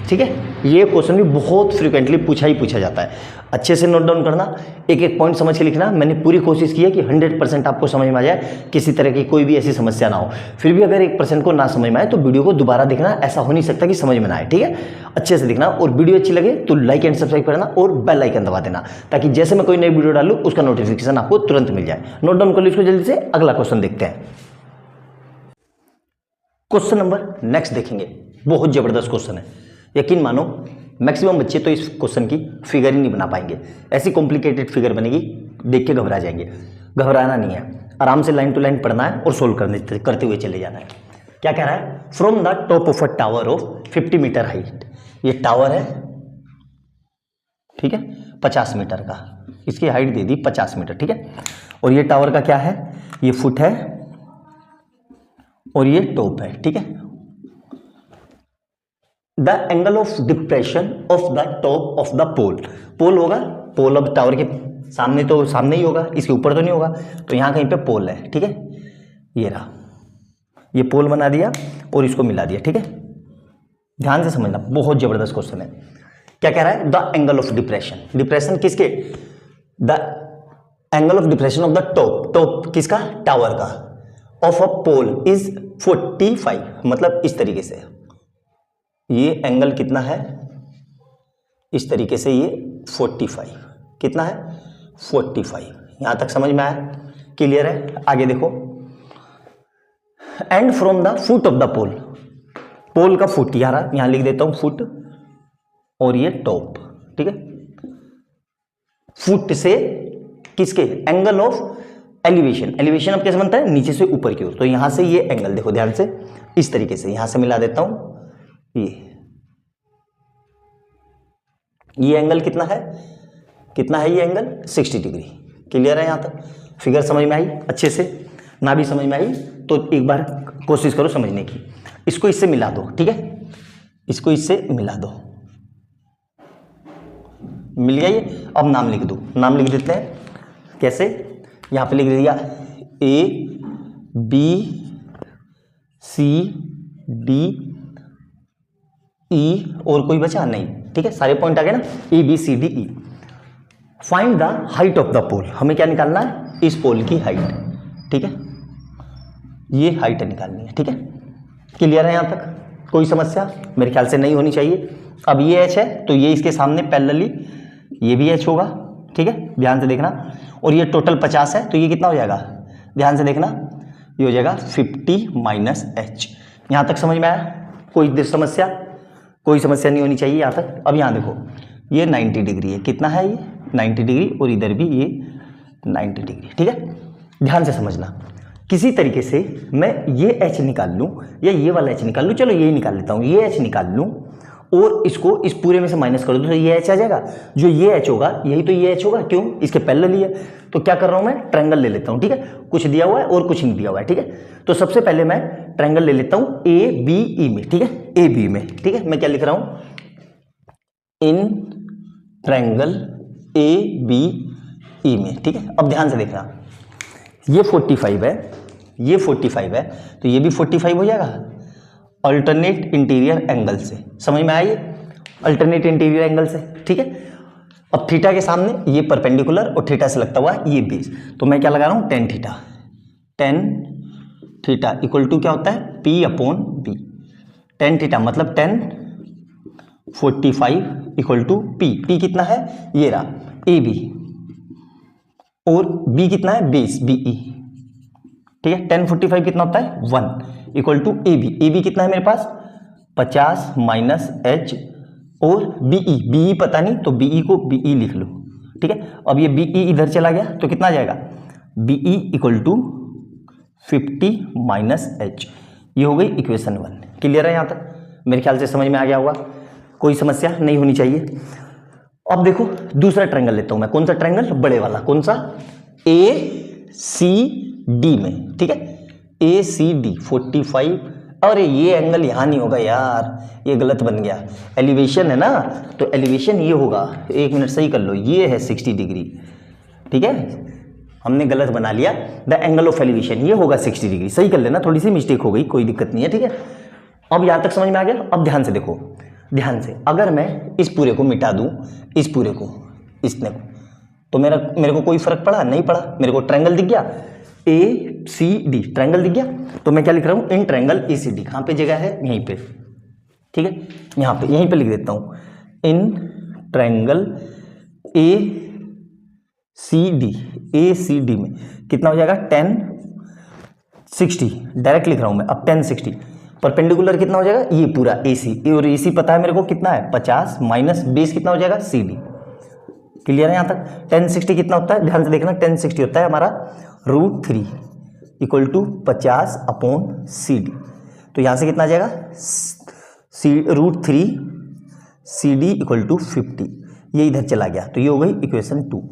ठीक है, ये क्वेश्चन भी बहुत फ्रिक्वेंटली पूछा जाता है। अच्छे से नोट डाउन करना, एक एक पॉइंट समझ के लिखना। मैंने पूरी कोशिश की है कि 100% आपको समझ में आ जाए, किसी तरह की कोई भी ऐसी समस्या ना हो। फिर भी अगर 1% को ना समझ में आए तो वीडियो को दोबारा देखना, ऐसा हो नहीं सकता कि समझ में ना आए, ठीक है। अच्छे से देखना, और वीडियो अच्छी लगे तो लाइक एंड सब्सक्राइब करना और बेल आइकन दबा देना, ताकि जैसे मैं कोई नई वीडियो डालूँ उसका नोटिफिकेशन आपको तुरंत मिल जाए। नोट डाउन कर लो इसको जल्दी से। अगला क्वेश्चन देखते हैं, क्वेश्चन नंबर नेक्स्ट देखेंगे। बहुत जबरदस्त क्वेश्चन है, यकीन मानो मैक्सिमम बच्चे तो इस क्वेश्चन की फिगर ही नहीं बना पाएंगे। ऐसी कॉम्प्लिकेटेड फिगर बनेगी, देख के घबरा जाएंगे। घबराना नहीं है, आराम से लाइन टू लाइन पढ़ना है और सोल्व करते हुए चले जाना है। क्या कह रहा है, from the top of a tower of 50 meter height. ये टावर है, ठीक है, 50 मीटर का, इसकी हाइट दे दी 50 मीटर, ठीक है। और ये टावर का क्या है, ये फुट है और ये टॉप है, ठीक है। The angle of depression of the top of the pole. Pole होगा, पोल अब टावर के सामने तो सामने ही होगा, इसके ऊपर तो नहीं होगा, तो यहां कहीं पे पोल है, ठीक है। ये रहा, ये पोल बना दिया और इसको मिला दिया, ठीक है। ध्यान से समझना, बहुत जबरदस्त क्वेश्चन है। क्या कह रहा है, the angle of depression. Depression किसके, the angle of depression of the top, top किसका, टावर का, ऑफ अ पोल इज 45, मतलब इस तरीके से ये एंगल कितना है, इस तरीके से ये 45, कितना है, 45। यहां तक समझ में आया, क्लियर है। आगे देखो, end from the foot of the pole, pole का फुट यहां लिख देता हूं फुट, और ये टॉप, ठीक है। फुट से किसके, एंगल ऑफ एलिवेशन। एलिवेशन अब कैसे बनता है, नीचे से ऊपर की ओर, तो यहां से ये एंगल देखो ध्यान से, इस तरीके से यहां से मिला देता हूं, ये एंगल कितना है, ये एंगल 60 डिग्री। क्लियर है, यहां तक फिगर समझ में आई अच्छे से, ना भी समझ में आई तो एक बार कोशिश करो समझने की। इसको इससे मिला दो, ठीक है, इसको इससे मिला दो, मिल गया ये। अब नाम लिख दो, नाम लिख देते हैं, कैसे, यहां पे लिख दिया A B C D E, और कोई बचा नहीं, ठीक है, सारे पॉइंट आ गए ना, ABCDE। Find the height of the pole, हमें क्या निकालना है, इस पोल की हाइट, ठीक है, ये हाइट निकालनी है, ठीक है। क्लियर है, यहां तक कोई समस्या मेरे ख्याल से नहीं होनी चाहिए। अब ये H है, तो ये इसके सामने पैरेलली ये भी H होगा, ठीक है, ध्यान से देखना। और ये टोटल 50 है, तो ये कितना हो जाएगा, ध्यान से देखना, ये हो जाएगा 50 - H। यहां तक समझ में आया, कोई समस्या, कोई समस्या नहीं होनी चाहिए यहां तक। अब यहां देखो, ये 90 डिग्री है, कितना है ये 90 डिग्री, और इधर भी ये 90 डिग्री, ठीक है। ध्यान से समझना, किसी तरीके से मैं ये H निकाल लूं या ये वाला H निकाल लूं, चलो ये निकाल लेता हूं, ये H निकाल लूं और इसको इस पूरे में से माइनस कर दो, तो ये H आ जाएगा। जो ये H होगा यही तो ये H होगा, क्यों, इसके पैरेलल ही है। तो क्या कर रहा हूं मैं, ट्रायंगल ले लेता हूं, ठीक है, कुछ दिया हुआ है और कुछ नहीं दिया हुआ है, ठीक है। तो सबसे पहले मैं ट्रायंगल ले लेता हूं ABE में, ठीक है, AB में, ठीक है। मैं क्या लिख रहा हूं, इन ट्रायंगल ABE में, ठीक है। अब ध्यान से देखना, ये 45 है, ये 45 है, तो ये भी 45 हो जाएगा अल्टरनेट इंटीरियर एंगल से। समझ में आई, अल्टरनेट इंटीरियर एंगल से, ठीक है। अब थीटा के सामने ये परपेंडिकुलर और थीटा से लगता हुआ ये बेस, तो मैं क्या लगा रहा हूं, tan theta, tan theta equal to क्या होता है, P/B। tan थीटा मतलब tan 45 इक्वल टू P कितना है, ये रहा AB, और B कितना है, बेस BE, ठीक है। tan 45 कितना होता है, 1 इक्वल टू AB कितना है मेरे पास, 50 - H, और BE पता नहीं, तो BE को BE लिख लो, ठीक है। अब ये BE इधर चला गया तो कितना आ जाएगा, BE equal to 50 minus H। ये हो गई इक्वेशन 1। क्लियर है यहाँ तक? मेरे ख्याल से समझ में आ गया होगा, कोई समस्या नहीं होनी चाहिए। अब देखो दूसरा ट्रायंगल लेता हूं मैं। कौन सा ट्रायंगल? बड़े वाला। कौन सा? ACD में, ठीक है, ACD 45। और ये एंगल यहाँ नहीं होगा यार, ये गलत बन गया। एलिवेशन है ना, तो एलिवेशन ये होगा, 1 मिनट सही कर लो, ये है 60 डिग्री, ठीक है, हमने गलत बना लिया। द एंगल ऑफ एलिवेशन ये होगा 60 डिग्री। सही कर लेना, थोड़ी सी मिस्टेक हो गई, कोई दिक्कत नहीं है, ठीक है। अब यहाँ तक समझ में आ गया? अब ध्यान से देखो, ध्यान से, अगर मैं इस पूरे को मिटा दूं, इस पूरे को, इसने को, तो मेरे को कोई फर्क पड़ा? नहीं पड़ा। मेरे को ट्रायंगल दिख गया, ACD ट्रायंगल दिख गया। तो मैं क्या लिख रहा हूं? In triangle ACD। कहां पे जगह है? यहीं पे, ठीक है, यहां पे, यहीं पे लिख देता हूं, इन ट्रायंगल ACD में कितना हो जाएगा? 10 60। डायरेक्ट लिख रहा हूं मैं अब 10 60। परपेंडिकुलर कितना हो जाएगा? ये पूरा AC, और AC पता है मेरे को कितना है? 50 माइनस बेस कितना हो जाएगा? CD। क्लियर है यहाँ तक? 10 60 कितना होता है? ध्यान से देखना, 10 60 होता है हमारा √3 इक्वल टू 50 अपॉन CD। तो यहाँ से कितना आ जाएगा? √3 CD इक्वल टू 50। ये इधर चला गया, तो ये हो गई इक्वेशन 2।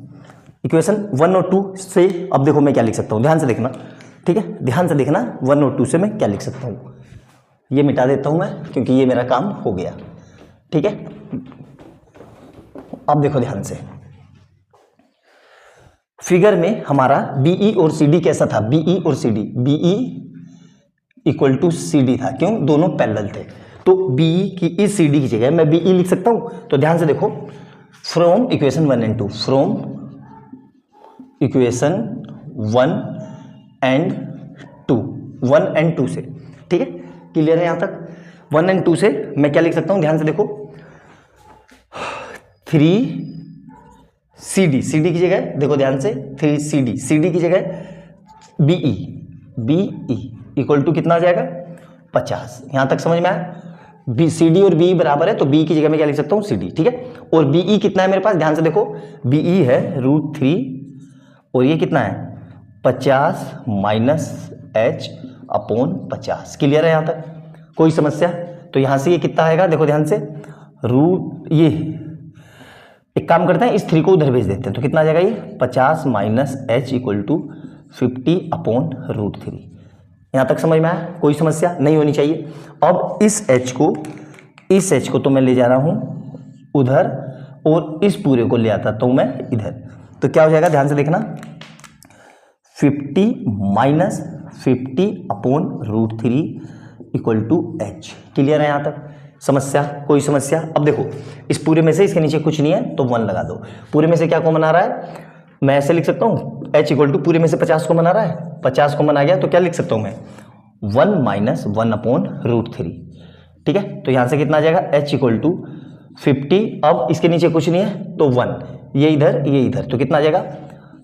इक्वेशन 1 और 2 से अब देखो मैं क्या लिख सकता हूँ, ध्यान से देखना, ठीक है, ध्यान से देखना। 1 और 2 से मैं क्या लिख सकता हूँ? ये मिटा देता हूँ मैं, क्योंकि ये मेरा काम हो गया, ठीक है। अब देखो ध्यान से, फिगर में हमारा BE और CD कैसा था? BE और CD, BE equal to CD था। क्यों? दोनों पैरेलल थे। तो BE की इस CD की जगह मैं BE लिख सकता हूं। तो ध्यान से देखो, from equation 1 and 2, from equation 1 and 2, 1 and 2 से, ठीक है, क्लियर है यहां तक? 1 एंड 2 से मैं क्या लिख सकता हूं? ध्यान से देखो, 3CD, CD की जगह देखो ध्यान से, 3CD, CD की जगह BE इक्वल टू कितना आ जाएगा? 50। यहां तक समझ में आया? CD और BE बराबर है, तो BE की जगह मैं क्या लिख सकता हूं? CD, ठीक है। और BE कितना है मेरे पास? ध्यान से देखो, BE है √3 और ये कितना है? 50 माइनस H अपॉन 50। क्लियर है यहां तक? कोई समस्या? तो यहां से ये कितना आएगा? देखो ध्यान से, ये एक काम करते हैं, इस 3 को उधर भेज देते हैं, तो कितना आ जाएगा? ये 50 minus H equal to 50 upon √3। यहां तक समझ में आया? कोई समस्या नहीं होनी चाहिए। अब इस H को तो मैं ले जा रहा हूं उधर, और इस पूरे को ले आता हूं मैं इधर। तो क्या हो जाएगा? ध्यान से देखना, 50 minus 50 upon √3 equal to H। Clear है यहां तक? समस्या? कोई समस्या? अब देखो, इस पूरे में से इसके नीचे कुछ नहीं है, तो 1 लगा दो। पूरे में से क्या कॉमन आ रहा है? मैं ऐसे लिख सकता हूँ, H इक्वल टू पूरे में से 50 कॉमन आ रहा है, 50 कॉमन आ गया, तो क्या लिख सकता हूँ मैं? 1 माइनस 1 अपॉन √3, ठीक है। तो यहाँ से कितना आ जाएगा? H equal to 50। अब इसके नीचे कुछ नहीं है, तो 1, ये इधर, तो कितना आ जाएगा?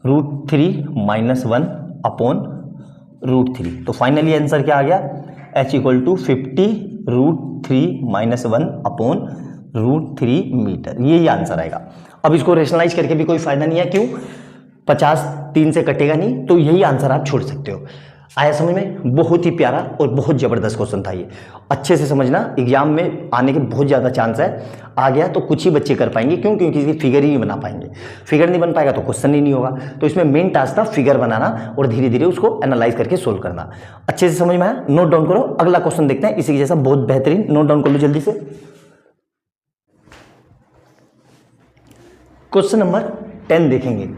√3 माइनस 1 अपॉन √3। तो फाइनली आंसर क्या आ गया? H equal to 50 √3 minus 1 upon √3 meter. यही आंसर आएगा। अब इसको रेशनलाइज करके भी कोई फायदा नहीं है, क्यों? 50 3 से कटेगा नहीं, तो यही आंसर आप छोड़ सकते हो। आया समझ में? बहुत ही प्यारा और बहुत जबरदस्त क्वेश्चन था ये। अच्छे से समझना, एग्जाम में आने के बहुत ज़्यादा चांस है। आ गया तो कुछ ही बच्चे कर पाएंगे, क्यों? क्योंकि इसकी फिगर ही नहीं बना पाएंगे। फिगर नहीं बन पाएगा तो क्वेश्चन ही नहीं होगा। तो इसमें मेन टास्क था फिगर बनाना और धीरे धीरे उसको एनालाइज करके सोल्व करना। अच्छे से समझ में आया? नोट डाउन करो, अगला क्वेश्चन देखते हैं इसी के जैसा, बहुत बेहतरीन। नोट डाउन कर लो जल्दी से। क्वेश्चन नंबर 10 देखेंगे।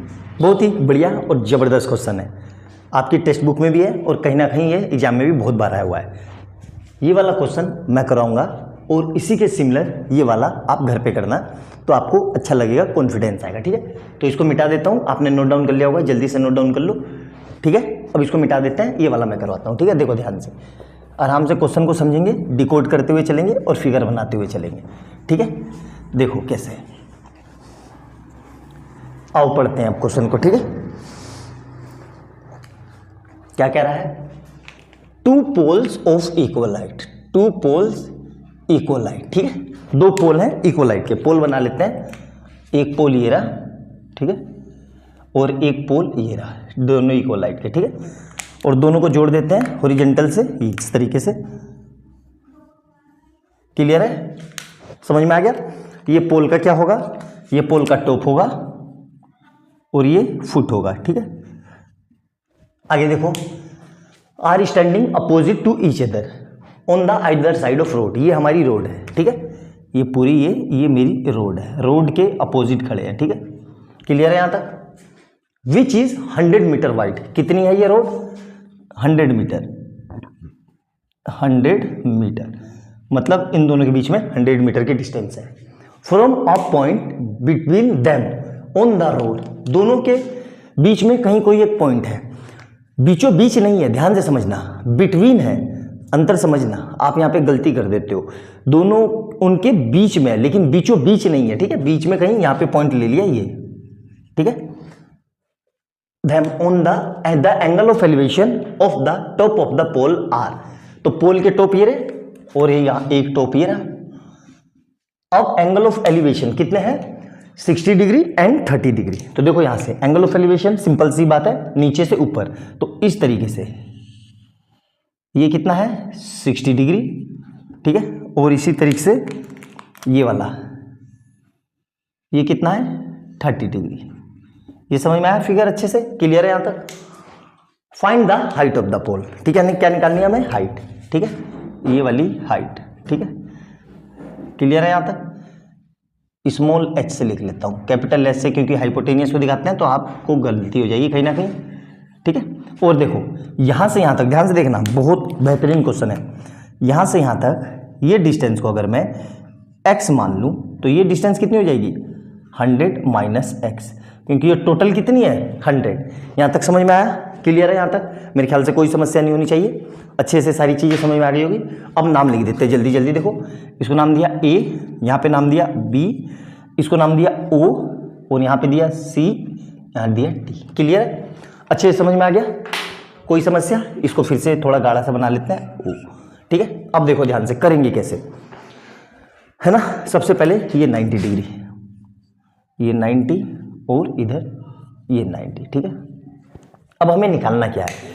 बहुत ही बढ़िया और जबरदस्त क्वेश्चन है, आपकी टेक्स्ट बुक में भी है और कहीं ना कहीं ये एग्जाम में भी बहुत बार आया हुआ है। ये वाला क्वेश्चन मैं कराऊंगा और इसी के सिमिलर ये वाला आप घर पे करना, तो आपको अच्छा लगेगा, कॉन्फिडेंस आएगा, ठीक है। तो इसको मिटा देता हूँ, आपने नोट डाउन कर लिया होगा, जल्दी से नोट डाउन कर लो, ठीक है। अब इसको मिटा देते हैं, ये वाला मैं करवाता हूँ, ठीक है। देखो ध्यान से, आराम से क्वेश्चन को समझेंगे, डिकोड करते हुए चलेंगे और फिगर बनाते हुए चलेंगे, ठीक है। देखो कैसे, आओ पढ़ते हैं अब क्वेश्चन को, ठीक है। क्या कह रहा है? 2 poles of equal height, 2 poles equal height, ठीक है। 2 पोल हैं इक्वल हाइट के, पोल बना लेते हैं। एक पोल ये रहा, ठीक है, और एक पोल ये रहा, दोनों इक्वल हाइट के, ठीक है। और दोनों को जोड़ देते हैं हॉरिजॉन्टल से इस तरीके से। क्लियर है, समझ में आ गया। ये पोल का क्या होगा, ये पोल का टॉप होगा और ये फुट होगा, ठीक है। आगे देखो, are standing opposite to each other on the either side of road. ये हमारी रोड है, ठीक है। ये पूरी ये मेरी रोड है, रोड के अपोजिट खड़े हैं, ठीक है। क्लियर है यहां तक। Which is 100 meter wide. कितनी है ये रोड, 100 मीटर। 100 मीटर मतलब इन दोनों के बीच में 100 मीटर की डिस्टेंस है। From a point between them on the road. दोनों के बीच में कहीं कोई एक पॉइंट है, बीचों बीच नहीं है, ध्यान से समझना, बिटवीन है, अंतर समझना। आप यहाँ पे गलती कर देते हो, दोनों उनके बीच में है लेकिन बीचों बीच नहीं है, ठीक है। बीच में कहीं यहाँ पे पॉइंट ले लिया ये, ठीक है। Them on the angle of elevation of the top of the pole are. तो पोल के टॉप ये रहे और ये यहाँ एक टॉप ये रहा। अब एंगल ऑफ एलिवेशन कितने हैं, 60 डिग्री एंड 30 डिग्री। तो देखो यहां से एंगल ऑफ एलिवेशन सिंपल सी बात है, नीचे से ऊपर, तो इस तरीके से ये कितना है 60 डिग्री, ठीक है। और इसी तरीके से ये वाला ये कितना है 30 डिग्री। ये समझ में आया फिगर अच्छे से, क्लियर है यहां तक। Find the height of the pole, ठीक है। क्या निकालनी है हमें, हाइट, ठीक है, ये वाली हाइट, ठीक है। क्लियर है यहां तक। स्मॉल एच से लिख लेता हूँ, कैपिटल एच से क्योंकि हाइपोटेनियस को दिखाते हैं तो आपको गलती हो जाएगी कहीं ना कहीं, ठीक है। और देखो यहाँ से यहाँ तक ध्यान से देखना, बहुत बेहतरीन क्वेश्चन है। यहाँ से यहाँ तक ये डिस्टेंस को अगर मैं x मान लूँ तो ये डिस्टेंस कितनी हो जाएगी 100 माइनस एक्स, क्योंकि ये टोटल कितनी है 100। यहाँ तक समझ में आया, क्लियर है यहाँ तक। मेरे ख्याल से कोई समस्या नहीं होनी चाहिए, अच्छे से सारी चीज़ें समझ में आ गई होगी। अब नाम लिख देते हैं जल्दी जल्दी। देखो इसको नाम दिया A, यहाँ पे नाम दिया B, इसको नाम दिया O और यहाँ पे दिया C, यहाँ दिया D। क्लियर है, अच्छे से समझ में आ गया, कोई समस्या। इसको फिर से थोड़ा गाढ़ा सा बना लेते हैं O, ठीक है। अब देखो ध्यान से करेंगे कैसे, है ना। सबसे पहले ये 90 डिग्री, ये 90 और इधर ये 90, ठीक है। अब हमें निकालना क्या है,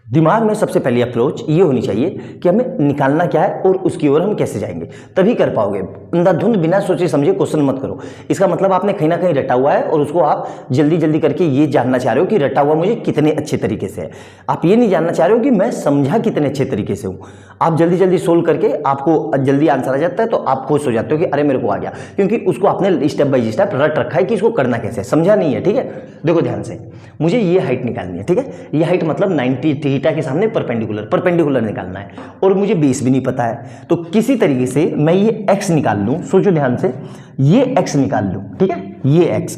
दिमाग में सबसे पहली अप्रोच ये होनी चाहिए कि हमें निकालना क्या है और उसकी ओर हम कैसे जाएंगे, तभी कर पाओगे। अंधाधुंध बिना सोचे समझे क्वेश्चन मत करो। इसका मतलब आपने कहीं ना कहीं रटा हुआ है और उसको आप जल्दी जल्दी करके ये जानना चाह रहे हो कि रटा हुआ मुझे कितने अच्छे तरीके से है। आप ये नहीं जानना चाह रहे हो कि मैं समझा कितने अच्छे तरीके से हूँ। आप जल्दी जल्दी सोल्व करके आपको जल्दी आंसर आ जाता है तो आप खुश हो जाते हो कि अरे मेरे को आ गया, क्योंकि उसको आपने स्टेप बाय स्टेप रट रखा है कि इसको करना कैसे है, समझा नहीं है, ठीक है। देखो ध्यान से, मुझे ये हाइट निकालनी है, ठीक है। ये हाइट मतलब 90 थीटा के सामने परपेंडिकुलर निकालना है और मुझे बेस भी नहीं पता है। तो किसी तरीके से मैं ये x निकाल लूं, सोचो ध्यान से, ये x निकाल लूं, ठीक है, ये x,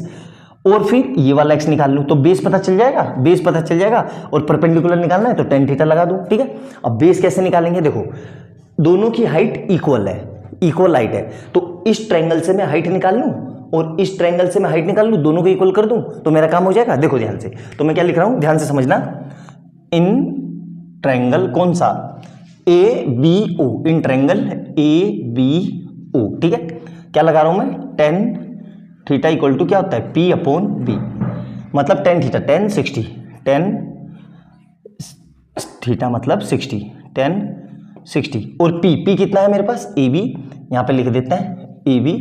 और फिर ये वाला x निकाल लूं तो बेस पता चल जाएगा, बेस पता चल जाएगा। और परपेंडिकुलर निकालना है तो tan थीटा लगा दूं, ठीक है। अब बेस कैसे निकालेंगे, देखो दोनों की हाइट इक्वल है, इक्वल हाइट है, तो इस ट्रायंगल से मैं हाइट निकाल लूं और इस ट्रायंगल से मैं हाइट निकाल लूं, दोनों को इक्वल कर दूं तो मेरा काम हो जाएगा। देखो ध्यान से, तो मैं क्या लिख रहा हूं, ध्यान से समझना। इन ट्रायंगल कौन सा, ABO, इन ट्रायंगल ABO, ठीक है। क्या लगा रहा हूं मैं, tan थीटा इक्वल टू क्या होता है P अपॉन B, मतलब tan theta, tan 60, tan theta मतलब 60, tan 60, और P कितना है मेरे पास AB, यहाँ पे लिख देते हैं AB,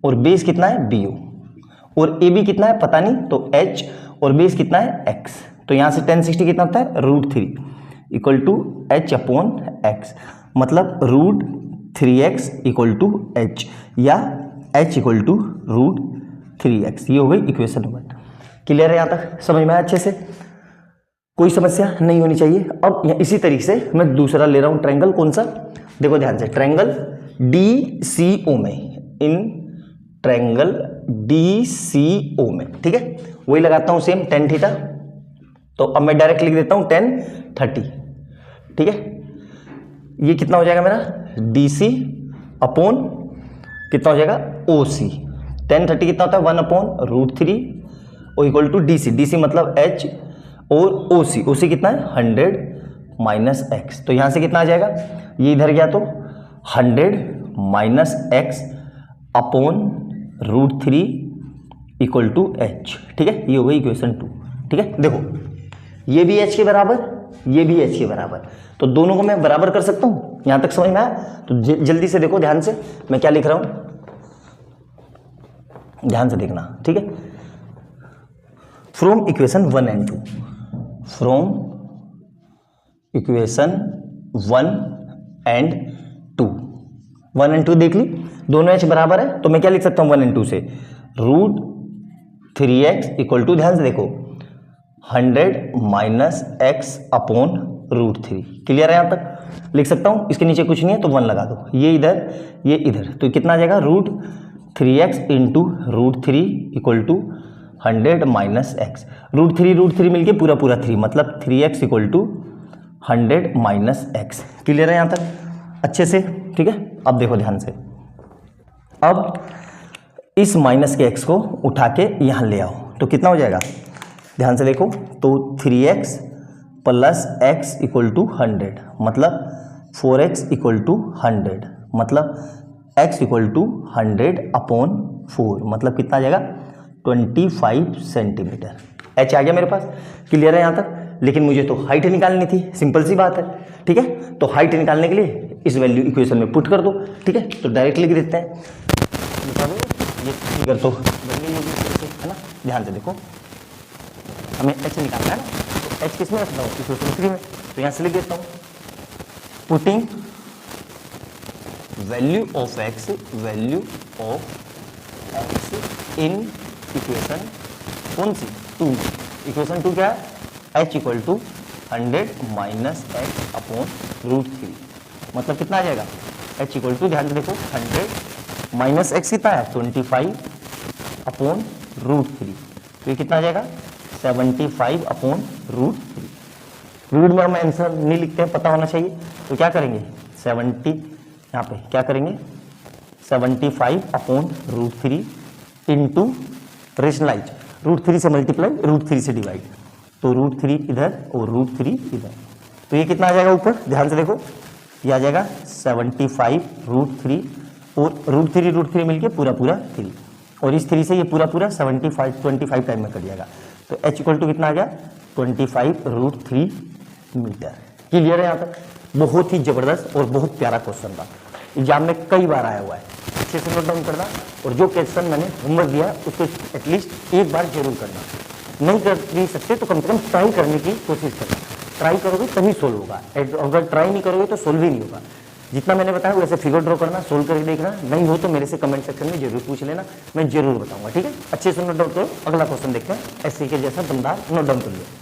और बेस कितना है BO, और AB कितना है पता नहीं तो H, और बेस कितना है X। तो यहाँ से tan 60 कितना होता है √3 equal to H upon X, मतलब √3x इक्वल टू H या H इक्वल टू √3x। ये हो गई इक्वेशन नंबर। क्लियर है यहाँ तक, समझ में आया अच्छे से, कोई समस्या नहीं होनी चाहिए। अब इसी तरीके से मैं दूसरा ले रहा हूँ ट्रायंगल, कौन सा, देखो ध्यान से, ट्रायंगल DCO में, इन ट्रायंगल DCO में, ठीक है। वही लगाता हूँ सेम tan थीटा, तो अब मैं डायरेक्ट लिख देता हूँ tan 30, ठीक है। ये कितना हो जाएगा मेरा DC अपॉन कितना हो जाएगा OC। tan 30 कितना होता है 1 अपॉन √3 और इक्वल टू DC मतलब H, और OC कितना है 100 माइनस एक्स। तो यहाँ से कितना आ जाएगा, ये इधर गया तो 100 minus x upon √3 equal to H, ठीक है। ये हो गई इक्वेशन 2, ठीक है। देखो ये भी h के बराबर, ये भी h के बराबर, तो दोनों को मैं बराबर कर सकता हूँ। यहां तक समझ में आया? तो जल्दी से देखो ध्यान से मैं क्या लिख रहा हूं, ध्यान से देखना, ठीक है। From equation 1 and 2, from equation 1 and 2, 1 and 2 देख ली, दोनों h बराबर है, तो मैं क्या लिख सकता हूं 1 एंड 2 से, रूट 3x इक्वल टू, ध्यान से देखो, 100 minus x upon root 3। Clear है? यहां तक लिख सकता हूं, इसके नीचे कुछ नहीं है तो 1 लगा दो, ये इधर ये इधर, तो कितना आ जाएगा, root 3x into root 3 equal to 100 minus x, root 3 मिलके पूरा पूरा 3, मतलब 3x equal to 100 minus x. Clear है यहां तक अच्छे से? ठीक है, अब देखो ध्यान से, अब इस माइनस के x को उठा के यहां ले आओ तो कितना हो जाएगा, ध्यान से देखो, तो 3x plus x equal to 100, मतलब 4x इक्वल टू 100, मतलब x इक्वल टू 100 अपॉन 4, मतलब कितना आ जाएगा 25 सेंटीमीटर। h आ गया मेरे पास। क्लियर है यहाँ तक? लेकिन मुझे तो हाइट निकालनी थी, सिंपल सी बात है, ठीक है। तो हाइट निकालने के लिए इस वैल्यू इक्वेशन में पुट कर दो, ठीक है। तो डायरेक्ट लिख देते हैं, ये फिगर तो है ना, ध्यान से देखो, हमें h निकालना है ना, तो h किस में रखता हूँ, इक्वेशन 3 में, तो यहाँ से लिख देता हूँ, putting value of x in equation कौन सी 2, इक्वेशन 2 क्या है, h equal to 100 minus x upon root 3, मतलब कितना आ जाएगा, h इक्वल टू, ध्यान से देखो, 100 माइनस एक्स कितना है 25 अपॉन रूट 3, तो ये कितना आ जाएगा 75 अपॉन रूट 3। रूट में हम आंसर नहीं लिखते हैं, पता होना चाहिए, तो क्या करेंगे 70, यहाँ पे क्या करेंगे 75 upon root 3 into rationalise, root 3 से मल्टीप्लाई, रूट 3 से डिवाइड, तो रूट 3 इधर और रूट 3 इधर, तो ये कितना आ जाएगा ऊपर, ध्यान से देखो, ये आ जाएगा 75 रूट 3 और रूट 3 मिलके पूरा पूरा 3, और इस 3 से ये पूरा पूरा 25 टाइम में कट जाएगा, तो h इक्वल टू कितना आ गया 25 रूट 3 मीटर। क्लियर है यहाँ तक? बहुत ही जबरदस्त और बहुत प्यारा क्वेश्चन था, एग्जाम में कई बार आया हुआ है, अच्छे से नोट डाउन करना, और जो क्वेश्चन मैंने होमवर्क दिया उसको एटलीस्ट एक बार जरूर करना, नहीं कर नहीं सकते तो कम से कम ट्राई करने की कोशिश करना, ट्राई करोगे तभी सोल्व होगा, अगर ट्राई नहीं करोगे तो सोल्व ही नहीं होगा। जितना मैंने बताया वैसे फिगर ड्रॉ करना, सोल्व करके देखना, नहीं हो तो मेरे से कमेंट सेक्शन में जरूर पूछ लेना, मैं जरूर बताऊंगा, ठीक है। अच्छे से नोट डाउन करो, अगला क्वेश्चन देखते हैं, ऐसे के जैसा दमदार नोट डाउन कर लिया।